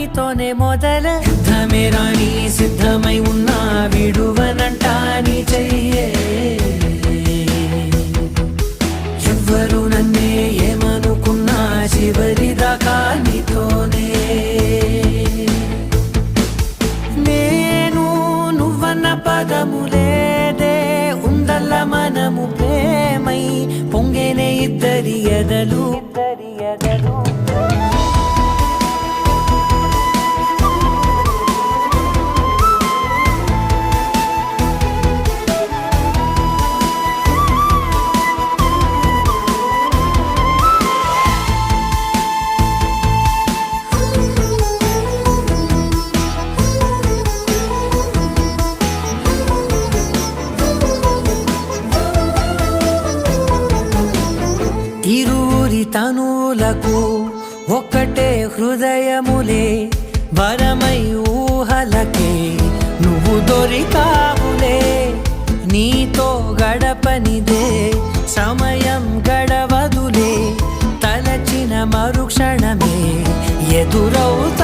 నీతోనే మొదల యుద్ధమే రాణి సిద్ధమై ఉన్నా విడువనంట నీ చెయ్యే ఎవ్వరు నన్నే ఏమనుకున్నా చివరిదాకా నీతోనే నేను నువ్వన్న పదములేదే ఉందల్ల మనము ప్రేమై పొంగేనే ఇద్దరి ఎదలు ఇరువురి తనులకు ఒక్కటే హృదయములే వరమై ఊహలకే నువ్వు దొరికావులే నీతో గడపనిదే సమయం గడవదులే తలచిన మరుక్షణమే ఎదురవుతా